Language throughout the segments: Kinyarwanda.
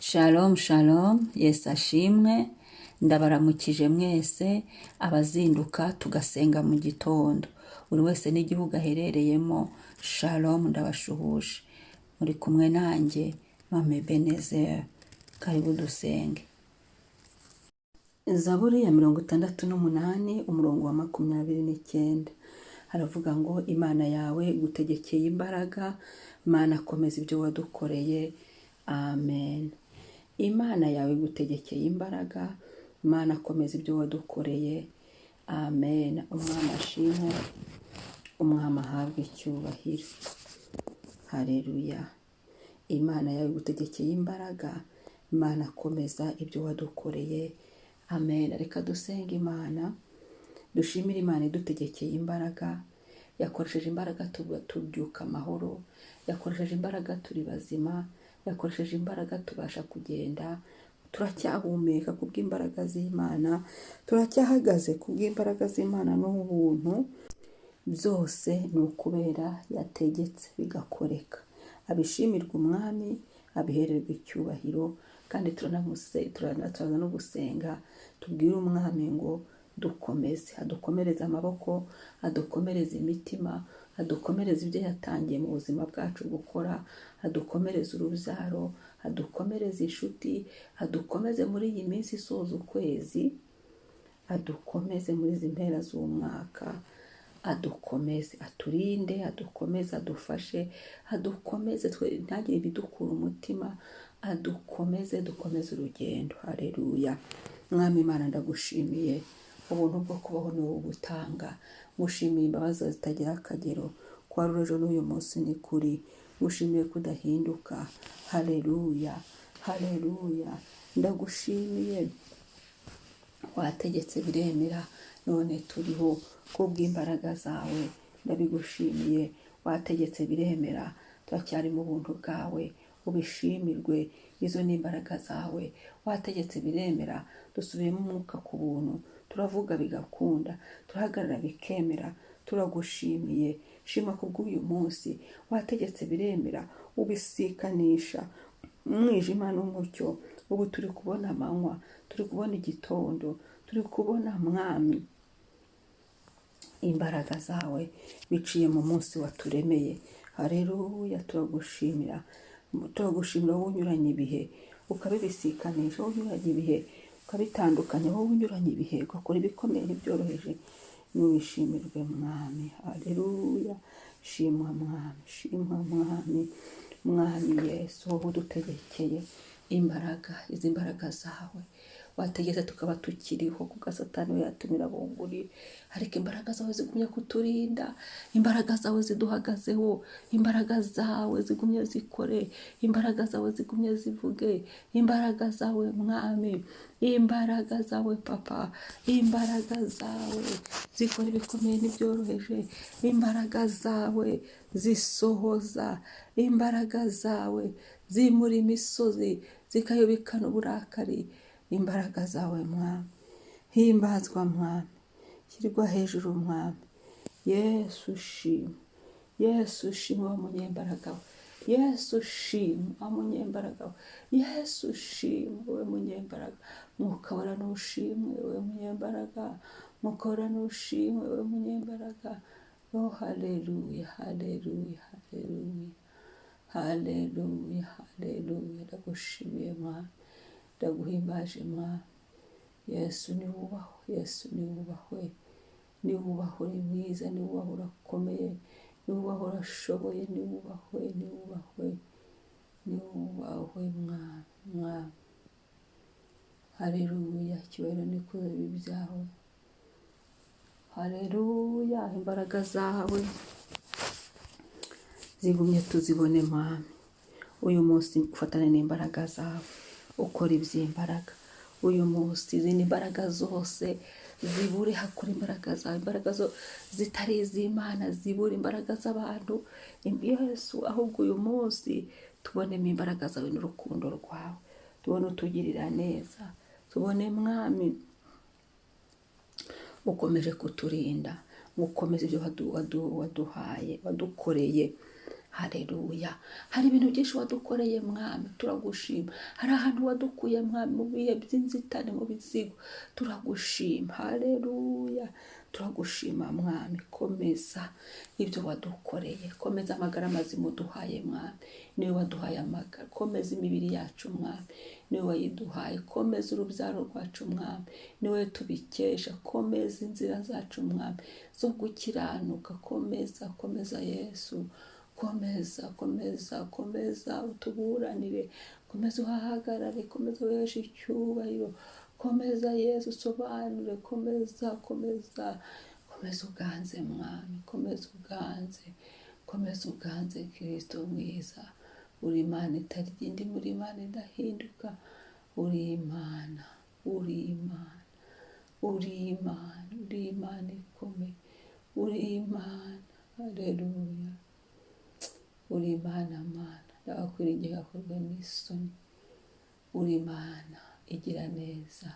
Shalom shalom, Yesu ashimwe, ndabaramukije mwese abazinduka tugasenga mu gitondo, buri wese n'igihugu aherereyemo. Shalom, ndabashuhuje, muri kumwe nanjye Mame Ebenezer. Karibu dusenge. Zaburi ya 68 umurongo wa 29 haravuga ngo Imana yawe igutegekeye imbaraga, Imana akomeza ibyo wadukoreye. Amen. Imana yawe igutegekeye imbaraga, Imana akomeza ibyo wadukoreye. Amen. Umwami ashimwe, umwami ahabwe icyubahiro. Haleluya. Imana yawe igutegekeye imbaraga, Imana akomeza ibyo wadukoreye. Amen. Reka dusenga Imana, dushimire Imana idutegekeye imbaraga. Yakoresheje imbaraga tubyuka amahoro, yakoresheje imbaraga turi bazima, yakoresheje imbaraga tubasha kugenda, turacyahumeka kubw'imbaraga z'Imana, turacyahagaze kubw'imbaraga z'Imana n'ubuntu. Byose ni ukubera yategetse bigakoreka. Abishimirwa umwami, abihererwa icyubahiro, kandi turaza no gusenga tubwire umwami ngo dukomeze, adukomereze amaboko, adukomereze imitima, adukomereze ibyo yatangiye mu buzima bwacu gukora, adukomereze urubyaro, adukomereze inshuti, adukomeze muri iyi minsi isoza ukwezi, adukomeze muri izi mpera z'umwaka, adukomeze, aturinde, adukomeze, adufashe, adukomeze ntagire ibidukura umutima, adukomeze, dukomeze urugendo. Haleluya. Mwami Imana, ndagushimiye ubuntu bwo kubaho ni wowe ubutanga. Ngushimiye imbabazi zitagira akagero, ko wari ejo n'uyu munsi ni kuri. Ngushimiye kudahinduka. Haleluya, haleluya. Ndagushimiye, wategetse biremera, none turiho kubw'imbaraga zawe. Ndabigushimiye, wategetse biremera, turacyari mu buntu bwawe. Ubishimirwe, izo ni imbaraga zawe. Wategetse biremera, dusubiyemo umwuka ku buntu, turavuga bigakunda, turahagarara bikemera. Turagushimiye, shima kubw'uyu munsi. Wategetse biremera, ubisikanisha umwijima n'umucyo. Ubu turi kubona amanywa, turi kubona igitondo, turi kubona mwami imbaraga zawe biciye mu munsi waturemeye. Haleluya. Turagushimira, turagushimira wowe unyuranye ibihe ukabibisikanisha, wowe unyuranye ibihe ukabitandukanya, wowe unyuranye ibihe ugakora ibikomeye n'ibyoroheje. Niwishimirwe mwami. Haleluya. Shimwa mwami, shimwa mwami, mwami Yesu, wowe udutegekeye imbaraga, izi imbaraga zawe wategetse tukaba tukiriho, kuko Satani we yatumira bunguri, ariko imbaraga zawe zigumye kuturinda, imbaraga zawe ziduhagazeho, imbaraga zawe zigumye zikore, imbaraga zawe zigumye zivuge, imbaraga zawe mwami, imbaraga zawe papa, imbaraga zawe zikora ibikomeye n'ibyoroheje, imbaraga zawe zisohoza, imbaraga zawe zimura imisozi zikayobekana uburakari. Imbaraga zawe mwami, himbazwa mwami, shyirwa hejuru mwami. Yesu shimwe, Yesu shimwe wa munyembaraga we, Yesu shimwe wa munyembaraga we, Yesu shimwe we munyembaraga. Mwuka wera nushimwe we munyembaraga, Mwuka wera nushimwe we munyembaraga. Oh haleluya, haleluya, haleluya, haleluya, haleluya. Ndagushimiye mwami, ndaguhimbaje mwami. Yesu ni wubahwe, Yesu ni wubahwe, ni wubahwe, uri mwiza, ni wubahwe, urakomeye, ni wubahwe, urashoboye, ni wubahwe, ni wubahwe, ni wubahwe mwami, mwami. Haleluya. Icyubahiro n'ikuzo bibe ibyawe. Haleluya. Imbaraga zawe zigumye tuzibone mwami. Uyu munsi ufatane n'imbaraga zawe, ukora iby'imbaraga. Uyu munsi izindi imbaraga zose zibure, hakora imbaraga zawe. Imbaraga zo zitari iz'Imana zibure, imbaraga z'abantu. Yesu, ahubwo uyu munsi tubonemo imbaraga zawe n'urukundo rwawe, tubone utugirira neza, tubone mwami ukomeje kuturinda, ukomeze ibyo waduhaye, wadukoreye. Haleluya. Hari ibintu byinshi wadukoreye mwami, turagushima. Hari ahantu wadukuye mwami, mu bihe by'inzitane, mu bizigo, turagushima. Haleluya. Turagushima mwami, komeza ibyo wadukoreye, komeza amagara mazima uduhaye mwami, niwe waduhaye amagara, komeza imibiri yacu mwami, niwe wayiduhaye, komeza urubyaro rwacu mwami, niwe tubikesha, komeza inzira zacu mwami zo gukiranuka, komeza Yesu, komeza utuburanire, komeza uhahagarare, komeza uheshe icyubahiro, komeza Yesu usobanure, komeza uganze mwami, komeza uganze Kristo mwiza. Uri Imana itarya indi, muri Imana idahinduka, uri Imana ikomeye, uri Imana. Haleluya. Uri Imana mana, ndakwiringiye gakorwe n'isoni. Uri Imana igira neza,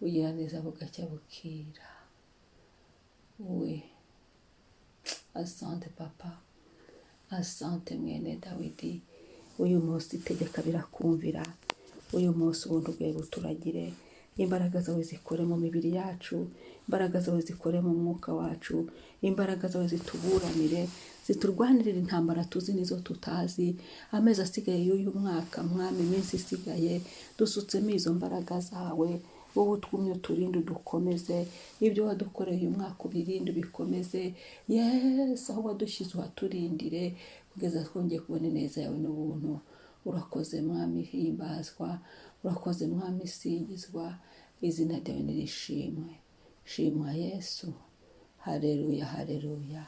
ugira neza bugacya bukira. Asante papa, asante mwene Dawidi. Uyu munsi itegeka birakumvira, uyu munsi ubuntu bwawe buturagire, imbaraga zawe zikore mu mibiri yacu, imbaraga zawe zikore mu mwuka wacu, imbaraga zawe zituburanire, ziturwanirire intambara tuzi nizo tutazi. Amezi asigaye y'uyu mwaka mwami, iminsi isigaye, dusutsemo izo mbaraga zawe. Wowe utwumye uturinde, udukomeze, ibyo wadukoreye uyu mwaka ubirinde ubikomeze. Yesu, aho wadushyize uhaturindire kugeza twongeye kubona neza yawe n'ubuntu. Urakoze mwami, himbazwa, urakoze mwami, singizwa, izina ryawe nirishimwe. Shimwa Yesu. Haleluya, haleluya,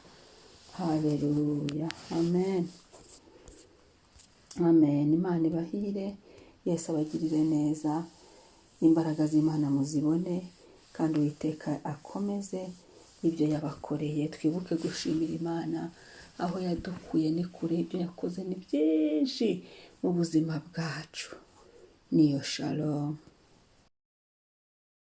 haleluya. Amen, amen. Imana ibahire, Yesu abagirire neza, imbaraga z'Imana muzibone, kandi Uwiteka akomeze ibyo yabakoreye. Twibuke gushimira Imana, aho yadukuye ni kure, ibyo yakoze ni byinshi mu buzima bwacu. Niyo shalom.